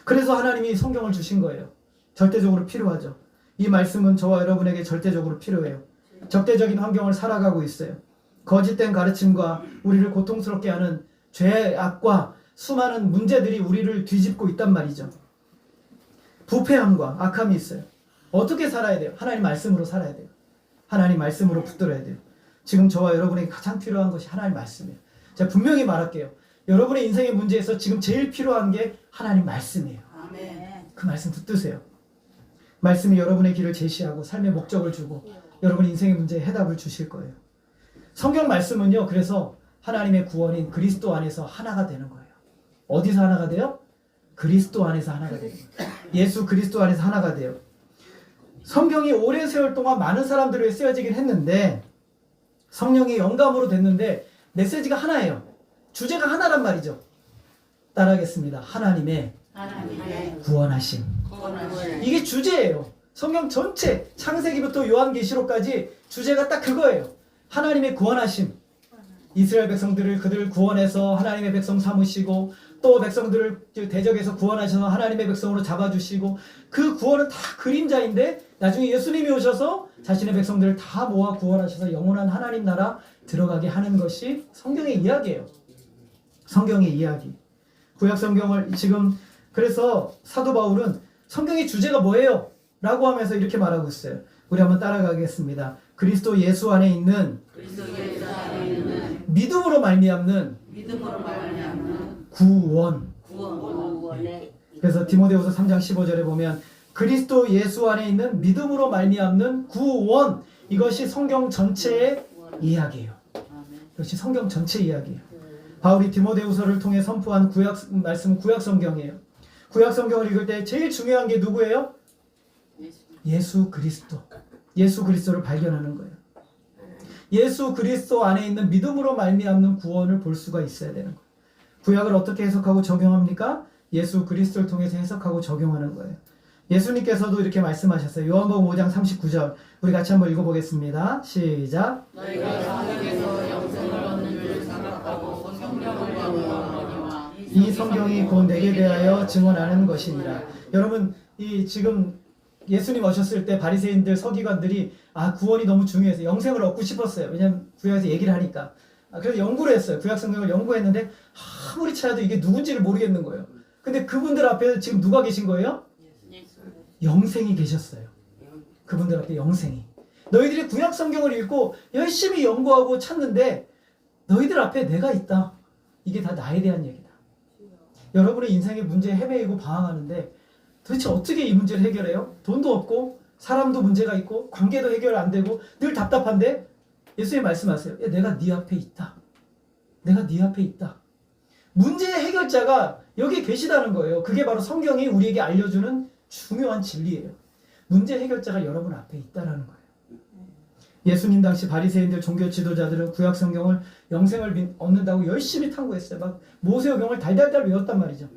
그래서 하나님이 성경을 주신 거예요. 절대적으로 필요하죠. 이 말씀은 저와 여러분에게 절대적으로 필요해요. 적대적인 환경을 살아가고 있어요. 거짓된 가르침과 우리를 고통스럽게 하는 죄악과 수많은 문제들이 우리를 뒤집고 있단 말이죠. 부패함과 악함이 있어요. 어떻게 살아야 돼요? 하나님 말씀으로 살아야 돼요. 하나님 말씀으로 붙들어야 돼요. 지금 저와 여러분에게 가장 필요한 것이 하나님 말씀이에요. 제가 분명히 말할게요. 여러분의 인생의 문제에서 지금 제일 필요한 게 하나님 말씀이에요.
아멘.
그 말씀 붙드세요. 말씀이 여러분의 길을 제시하고 삶의 목적을 주고 여러분 인생의 문제에 해답을 주실 거예요. 성경 말씀은요. 그래서 하나님의 구원인 그리스도 안에서 하나가 되는 거예요. 어디서 하나가 돼요? 그리스도 안에서 하나가 돼요. 예수 그리스도 안에서 하나가 돼요. 성경이 오랜 세월 동안 많은 사람들을 위해 쓰여지긴 했는데 성령의 영감으로 됐는데 메시지가 하나예요. 주제가 하나란 말이죠. 따라하겠습니다. 하나님의 구원하심. 이게 주제예요. 성경 전체 창세기부터 요한계시록까지 주제가 딱 그거예요. 하나님의 구원하심. 이스라엘 백성들을 그들을 구원해서 하나님의 백성 삼으시고 또 백성들을 대적에서 구원하셔서 하나님의 백성으로 잡아주시고 그 구원은 다 그림자인데 나중에 예수님이 오셔서 자신의 백성들을 다 모아 구원하셔서 영원한 하나님 나라 들어가게 하는 것이 성경의 이야기예요. 성경의 이야기. 구약 성경을 지금 그래서 사도 바울은 성경의 주제가 뭐예요? 라고 하면서 이렇게 말하고 있어요. 우리 한번 따라가겠습니다. 그리스도 예수 안에 있는 믿음으로 말미암는 구원. 그래서 디모데후서 3장 15절에 보면 그리스도 예수 안에 있는 믿음으로 말미암는 구원. 이것이 성경 전체의 이야기예요. 이것이 성경 전체 이야기예요. 바울이 디모데후서를 통해 선포한 구약 말씀은 구약 성경이에요. 구약 성경을 읽을 때 제일 중요한 게 누구예요? 예수 그리스도. 예수 그리스도를 발견하는 거예요. 예수 그리스도 안에 있는 믿음으로 말미암는 구원을 볼 수가 있어야 되는 거예요. 구약을 어떻게 해석하고 적용합니까? 예수 그리스도를 통해서 해석하고 적용하는 거예요. 예수님께서도 이렇게 말씀하셨어요. 요한복음 5장 39절 우리 같이 한번 읽어보겠습니다. 시작.
너희가 성경에서 영생을 얻는 줄 생각하고 성경을 연구하거니와
이 성경이 곧 내게 대하여 증언하는 것이니라. 여러분 이 지금 예수님 오셨을 때 바리새인들 서기관들이 구원이 너무 중요해서 영생을 얻고 싶었어요. 왜냐하면 구약에서 얘기를 하니까. 그래서 연구를 했어요. 구약 성경을 연구했는데 아무리 찾아도 이게 누군지를 모르겠는 거예요. 근데 그분들 앞에 지금 누가 계신 거예요? 영생이 계셨어요. 그분들 앞에 영생이. 너희들이 구약 성경을 읽고 열심히 연구하고 찾는데 너희들 앞에 내가 있다. 이게 다 나에 대한 얘기다. 여러분의 인생의 문제에 헤매이고 방황하는데 도대체 어떻게 이 문제를 해결해요? 돈도 없고 사람도 문제가 있고 관계도 해결 안 되고 늘 답답한데 예수님 말씀하세요. 야, 내가 네 앞에 있다. 내가 네 앞에 있다. 문제의 해결자가 여기 계시다는 거예요. 그게 바로 성경이 우리에게 알려주는 중요한 진리예요. 문제 해결자가 여러분 앞에 있다라는 거예요. 예수님 당시 바리새인들 종교 지도자들은 구약 성경을 영생을 얻는다고 열심히 탐구했어요. 막 모세오경을 달달달 외웠단 말이죠.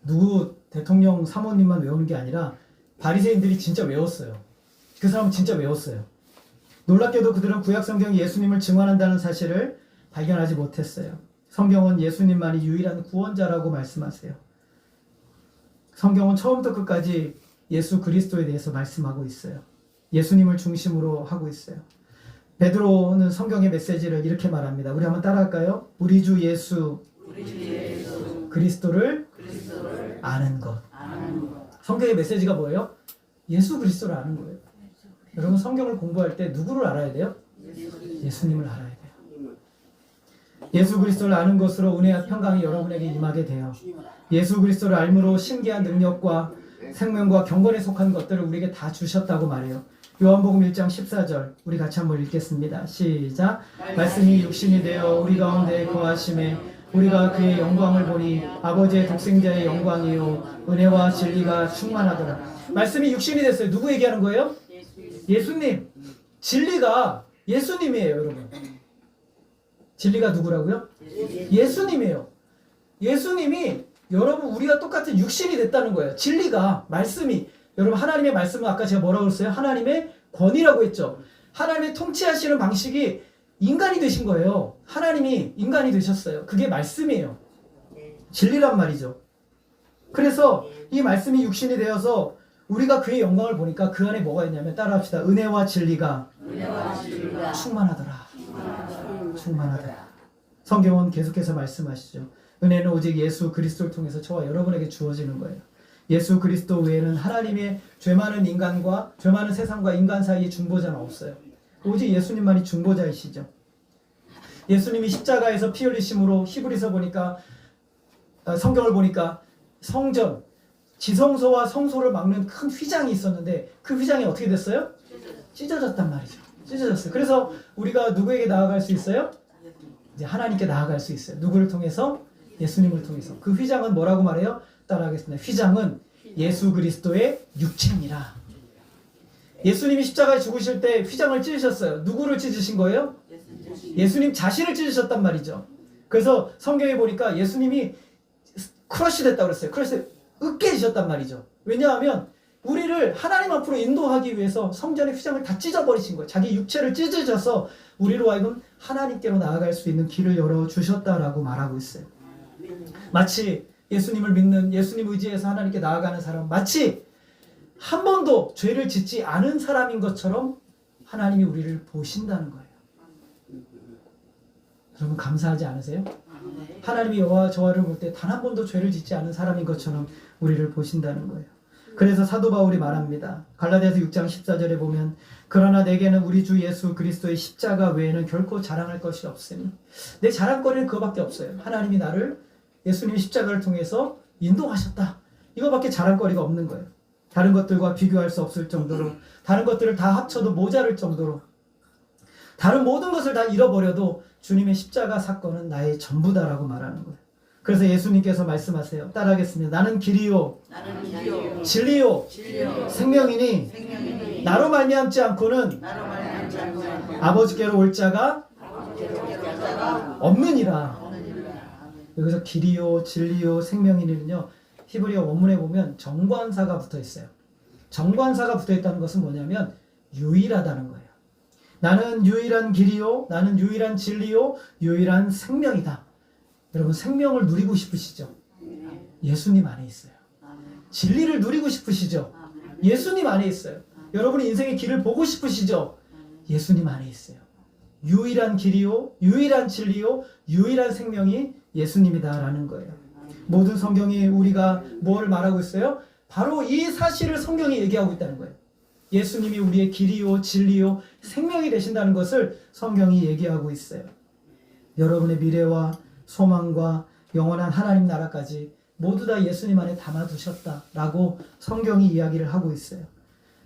누구 대통령 사모님만 외우는 게 아니라 바리새인들이 진짜 외웠어요. 그 사람은 진짜 외웠어요. 놀랍게도 그들은 구약 성경이 예수님을 증언한다는 사실을 발견하지 못했어요. 성경은 예수님만이 유일한 구원자라고 말씀하세요. 성경은 처음부터 끝까지 예수 그리스도에 대해서 말씀하고 있어요. 예수님을 중심으로 하고 있어요. 베드로는 성경의 메시지를 이렇게 말합니다. 우리 한번 따라할까요? 우리 주 예수 그리스도를 아는 것. 성경의 메시지가 뭐예요? 예수 그리스도를 아는 거예요. 여러분 성경을 공부할 때 누구를 알아야 돼요? 예수님을 알아야 돼요. 예수 그리스도를 아는 것으로 은혜와 평강이 여러분에게 임하게 돼요. 예수 그리스도를 알므로 신기한 능력과 생명과 경건에 속한 것들을 우리에게 다 주셨다고 말해요. 요한복음 1장 14절 우리 같이 한번 읽겠습니다. 시작. 말씀이 육신이 되어 우리 가운데 거하심에 우리가 그의 영광을 보니 아버지의 독생자의 영광이요 은혜와 진리가 충만하더라. 말씀이 육신이 됐어요. 누구 얘기하는 거예요? 예수님. 진리가 예수님이에요, 여러분. 진리가 누구라고요? 예수님이에요. 예수님이 여러분 우리가 똑같은 육신이 됐다는 거예요. 진리가 말씀이 여러분 하나님의 말씀은 아까 제가 뭐라고 그랬어요? 하나님의 권위라고 했죠. 하나님의 통치하시는 방식이 인간이 되신 거예요. 하나님이 인간이 되셨어요. 그게 말씀이에요. 진리란 말이죠. 그래서 이 말씀이 육신이 되어서 우리가 그의 영광을 보니까 그 안에 뭐가 있냐면 따라합시다. 은혜와 진리가 충만하더라. 충만하더라. 성경은 계속해서 말씀하시죠. 은혜는 오직 예수 그리스도를 통해서 저와 여러분에게 주어지는 거예요. 예수 그리스도 외에는 하나님의 죄 많은 인간과 죄 많은 세상과 인간 사이에 중보자는 없어요. 오직 예수님만이 중보자이시죠. 예수님이 십자가에서 피 흘리심으로 히브리서 보니까 성경을 보니까 성전 지성소와 성소를 막는 큰 휘장이 있었는데 그 휘장이 어떻게 됐어요? 찢어졌단 말이죠. 찢어졌어요. 그래서 우리가 누구에게 나아갈 수 있어요? 이제 하나님께 나아갈 수 있어요. 누구를 통해서? 예수님을 통해서. 그 휘장은 뭐라고 말해요? 따라하겠습니다. 휘장은 예수 그리스도의 육체니라. 예수님이 십자가에 죽으실 때 휘장을 찢으셨어요. 누구를 찢으신 거예요? 예수님 자신을 찢으셨단 말이죠. 그래서 성경에 보니까 예수님이 크러쉬 됐다고 그랬어요. 크러쉬 으깨지셨단 말이죠. 왜냐하면 우리를 하나님 앞으로 인도하기 위해서 성전의 휘장을 다 찢어버리신 거예요. 자기 육체를 찢으셔서 우리로 하여금 하나님께로 나아갈 수 있는 길을 열어주셨다라고 말하고 있어요. 마치 예수님을 믿는 예수님 의지해서 하나님께 나아가는 사람 마치 한 번도 죄를 짓지 않은 사람인 것처럼 하나님이 우리를 보신다는 거예요. 여러분 감사하지 않으세요? 하나님이 저와를 볼 때 단 한 번도 죄를 짓지 않은 사람인 것처럼 우리를 보신다는 거예요. 그래서 사도 바울이 말합니다. 갈라디아서 6장 14절에 보면 그러나 내게는 우리 주 예수 그리스도의 십자가 외에는 결코 자랑할 것이 없으니 내 자랑거리는 그거밖에 없어요. 하나님이 나를 예수님의 십자가를 통해서 인도하셨다. 이거밖에 자랑거리가 없는 거예요. 다른 것들과 비교할 수 없을 정도로 다른 것들을 다 합쳐도 모자랄 정도로 다른 모든 것을 다 잃어버려도 주님의 십자가 사건은 나의 전부다라고 말하는 거예요. 그래서 예수님께서 말씀하세요. 따라하겠습니다. 나는 길이요, 진리요, 생명이니 나로 말미암지 않고는 아버지께로 올 자가 없느니라. 여기서 길이요, 진리요, 생명이니는요. 히브리어 원문에 보면 정관사가 붙어 있어요. 정관사가 붙어 있다는 것은 뭐냐면 유일하다는 거예요. 나는 유일한 길이요, 나는 유일한 진리요, 유일한 생명이다. 여러분 생명을 누리고 싶으시죠? 예수님 안에 있어요. 진리를 누리고 싶으시죠? 예수님 안에 있어요. 여러분의 인생의 길을 보고 싶으시죠? 예수님 안에 있어요. 유일한 길이요, 유일한 진리요, 유일한 생명이 예수님이다라는 거예요. 모든 성경이 우리가 뭐를 말하고 있어요? 바로 이 사실을 성경이 얘기하고 있다는 거예요. 예수님이 우리의 길이요, 진리요, 생명이 되신다는 것을 성경이 얘기하고 있어요. 여러분의 미래와 소망과 영원한 하나님 나라까지 모두 다 예수님 안에 담아두셨다라고 성경이 이야기를 하고 있어요.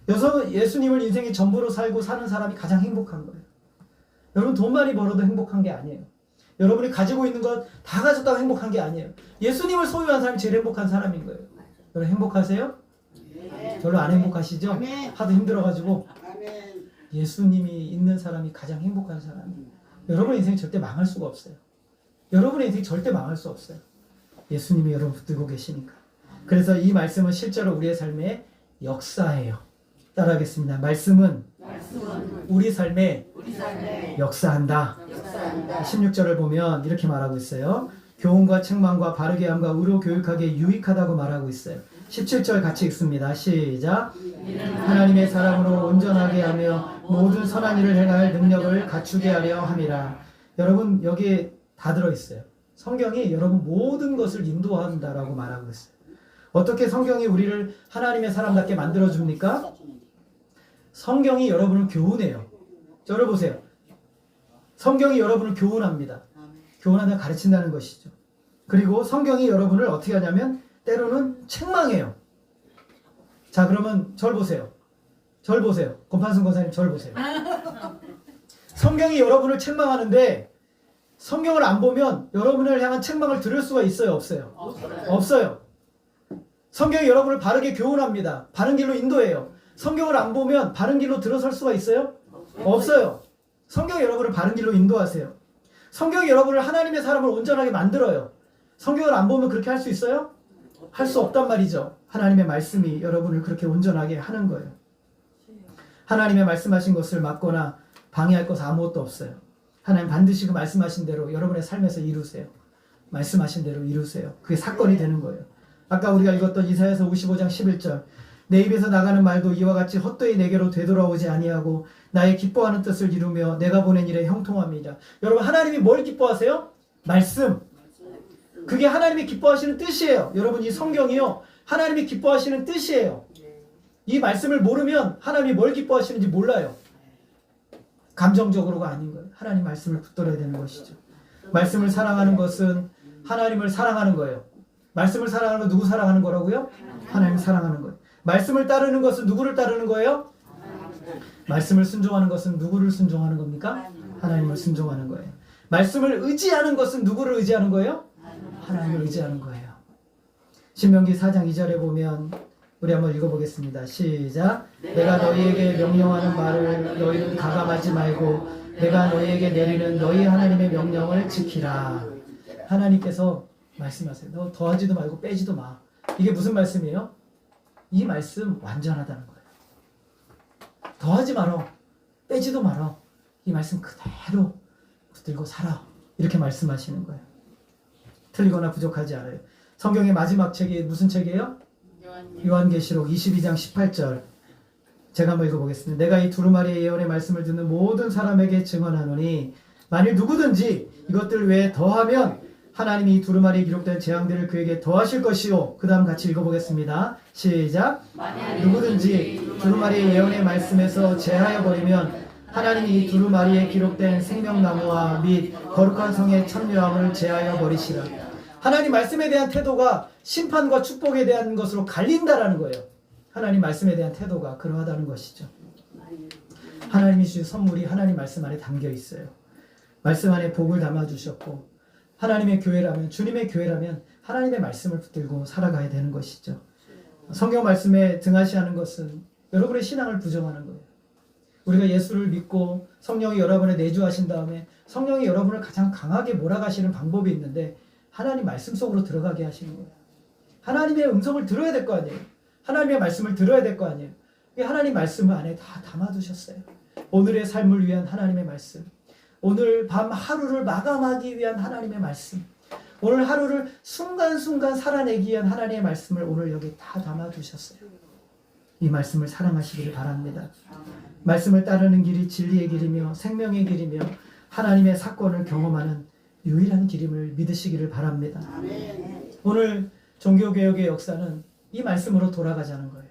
여기서 예수님을 인생의 전부로 살고 사는 사람이 가장 행복한 거예요. 여러분 돈 많이 벌어도 행복한 게 아니에요. 여러분이 가지고 있는 것 다 가졌다고 행복한 게 아니에요. 예수님을 소유한 사람이 제일 행복한 사람인 거예요. 여러분 행복하세요? 별로 안 행복하시죠? 하도 힘들어가지고 예수님이 있는 사람이 가장 행복한 사람이에요. 여러분의 인생이 절대 망할 수가 없어요. 여러분의 인생이 절대 망할 수 없어요. 예수님이 여러분 붙들고 계시니까. 그래서 이 말씀은 실제로 우리의 삶의 역사예요. 따라하겠습니다. 말씀은 우리 삶에 역사한다. 16절을 보면 이렇게 말하고 있어요. 교훈과 책망과 바르게 함과 의로 교육하기에 유익하다고 말하고 있어요. 17절 같이 읽습니다. 시작. 하나님의 사랑으로 온전하게 하며 모든 선한 일을 행할 능력을 갖추게 하려 함이라. 여러분 여기에 다 들어있어요. 성경이 여러분 모든 것을 인도한다라고 말하고 있어요. 어떻게 성경이 우리를 하나님의 사람답게 만들어줍니까? 성경이 여러분을 교훈해요. 열어보세요. 성경이 여러분을 교훈합니다. 교훈한다 가르친다는 것이죠. 그리고 성경이 여러분을 어떻게 하냐면 때로는 책망해요. 자 그러면 절 보세요. 절 보세요. 권판순 권사님 절 보세요. 성경이 여러분을 책망하는데 성경을 안 보면 여러분을 향한 책망을 들을 수가 있어요? 없어요? 없어요. 성경이 여러분을 바르게 교훈합니다. 바른 길로 인도해요. 성경을 안 보면 바른 길로 들어설 수가 있어요? 없어요. 성경이 여러분을 바른 길로 인도하세요. 성경이 여러분을 하나님의 사람을 온전하게 만들어요. 성경을 안 보면 그렇게 할 수 있어요? 할 수 없단 말이죠. 하나님의 말씀이 여러분을 그렇게 온전하게 하는 거예요. 하나님의 말씀하신 것을 막거나 방해할 것 아무것도 없어요. 하나님 반드시 그 말씀하신 대로 여러분의 삶에서 이루세요. 말씀하신 대로 이루세요. 그게 사건이 되는 거예요. 아까 우리가 읽었던 이사야서 55장 11절, 내 입에서 나가는 말도 이와 같이 헛되이 내게로 되돌아오지 아니하고 나의 기뻐하는 뜻을 이루며 내가 보낸 일에 형통함이라. 여러분, 하나님이 뭘 기뻐하세요? 말씀. 그게 하나님이 기뻐하시는 뜻이에요. 여러분, 이 성경이요, 하나님이 기뻐하시는 뜻이에요. 이 말씀을 모르면 하나님이 뭘 기뻐하시는지 몰라요. 감정적으로가 아닌 거예요. 하나님 말씀을 붙들어야 되는 것이죠. 말씀을 사랑하는 것은 하나님을 사랑하는 거예요. 말씀을 사랑하는 건 누구 사랑하는 거라고요? 하나님 사랑하는 거예요. 말씀을 따르는 것은 누구를 따르는 거예요? 말씀을 순종하는 것은 누구를 순종하는 겁니까? 하나님을 순종하는 거예요. 말씀을 의지하는 것은 누구를 의지하는 거예요? 하나님을 의지하는 거예요. 신명기 4장 2절에 보면 우리 한번 읽어보겠습니다. 시작. 내가 너희에게 명령하는 말을 너희는 가감하지 말고 내가 너희에게 내리는 너희 하나님의 명령을 지키라. 하나님께서 말씀하세요. 너 더하지도 말고 빼지도 마. 이게 무슨 말씀이에요? 이 말씀 완전하다는 거예요. 더하지 말어. 빼지도 말어. 이 말씀 그대로 붙들고 살아. 이렇게 말씀하시는 거예요. 틀리거나 부족하지 않아요. 성경의 마지막 책이 무슨 책이에요? 요한계시록 22장 18절. 제가 한번 읽어보겠습니다. 내가 이 두루마리의 예언의 말씀을 듣는 모든 사람에게 증언하노니 만일 누구든지 이것들 외에 더하면 하나님이 이 두루마리에 기록된 재앙들을 그에게 더하실 것이요. 그 다음 같이 읽어보겠습니다. 시작. 누구든지 두루마리의 예언의 말씀에서 제하여 버리면 하나님이 이 두루마리에 기록된 생명나무와 및 거룩한 성의 천묘함을 제하여 버리시라. 하나님 말씀에 대한 태도가 심판과 축복에 대한 것으로 갈린다라는 거예요. 하나님 말씀에 대한 태도가 그러하다는 것이죠. 하나님이 주신 선물이 하나님 말씀 안에 담겨 있어요. 말씀 안에 복을 담아주셨고 하나님의 교회라면, 주님의 교회라면 하나님의 말씀을 붙들고 살아가야 되는 것이죠. 성경 말씀에 등하시하는 것은 여러분의 신앙을 부정하는 거예요. 우리가 예수를 믿고 성령이 여러분에 내주하신 다음에 성령이 여러분을 가장 강하게 몰아가시는 방법이 있는데 하나님 말씀 속으로 들어가게 하시는 거예요. 하나님의 음성을 들어야 될 거 아니에요. 하나님의 말씀을 들어야 될 거 아니에요. 하나님 말씀 안에 다 담아두셨어요. 오늘의 삶을 위한 하나님의 말씀, 오늘 밤 하루를 마감하기 위한 하나님의 말씀, 오늘 하루를 순간순간 살아내기 위한 하나님의 말씀을 오늘 여기 다 담아두셨어요. 이 말씀을 사랑하시기를 바랍니다. 말씀을 따르는 길이 진리의 길이며 생명의 길이며 하나님의 사건을 경험하는 유일한 길임을 믿으시기를 바랍니다. 오늘 종교개혁의 역사는 이 말씀으로 돌아가자는 거예요.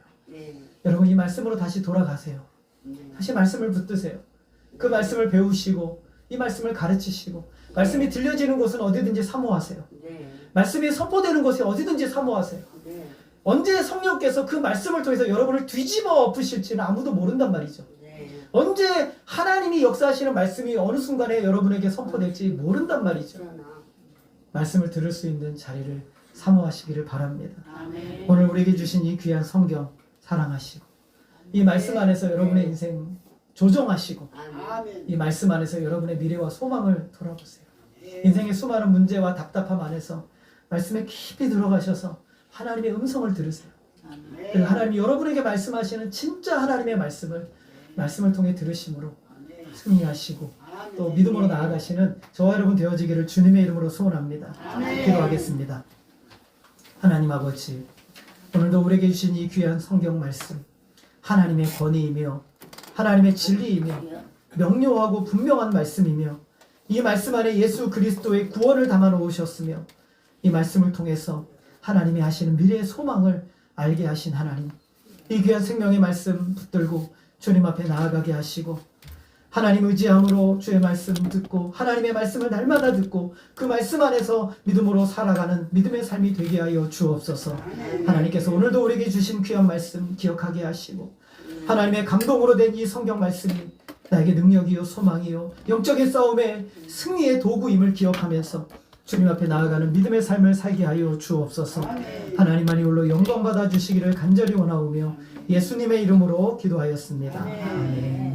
여러분, 이 말씀으로 다시 돌아가세요. 다시 말씀을 붙드세요. 그 말씀을 배우시고 이 말씀을 가르치시고 말씀이 들려지는 곳은 어디든지 사모하세요. 말씀이 선포되는 곳에 어디든지 사모하세요. 언제 성령께서 그 말씀을 통해서 여러분을 뒤집어 엎으실지는 아무도 모른단 말이죠. 언제 하나님이 역사하시는 말씀이 어느 순간에 여러분에게 선포될지 모른단 말이죠. 말씀을 들을 수 있는 자리를 사모하시기를 바랍니다. 오늘 우리에게 주신 이 귀한 성경 사랑하시고 이 말씀 안에서 여러분의 인생 조정하시고 이 말씀 안에서 여러분의 미래와 소망을 돌아보세요. 인생의 수많은 문제와 답답함 안에서 말씀에 깊이 들어가셔서 하나님의 음성을 들으세요. 그리고 하나님이 여러분에게 말씀하시는 진짜 하나님의 말씀을 통해 들으심으로 승리하시고 또 믿음으로 나아가시는 저와 여러분 되어지기를 주님의 이름으로 소원합니다. 기도하겠습니다. 하나님 아버지, 오늘도 우리에게 주신 이 귀한 성경 말씀, 하나님의 권위이며 하나님의 진리이며 명료하고 분명한 말씀이며 이 말씀 안에 예수 그리스도의 구원을 담아 놓으셨으며 이 말씀을 통해서 하나님이 하시는 미래의 소망을 알게 하신 하나님, 이 귀한 생명의 말씀 붙들고 주님 앞에 나아가게 하시고 하나님 의지함으로 주의 말씀 듣고 하나님의 말씀을 날마다 듣고 그 말씀 안에서 믿음으로 살아가는 믿음의 삶이 되게 하여 주옵소서. 하나님께서 오늘도 우리에게 주신 귀한 말씀 기억하게 하시고 하나님의 감동으로 된 이 성경 말씀이 나에게 능력이요 소망이요 영적인 싸움의 승리의 도구임을 기억하면서 주님 앞에 나아가는 믿음의 삶을 살게 하여 주옵소서. 하나님만이 홀로 영광 받아 주시기를 간절히 원하오며 예수님의 이름으로 기도하였습니다. 아멘.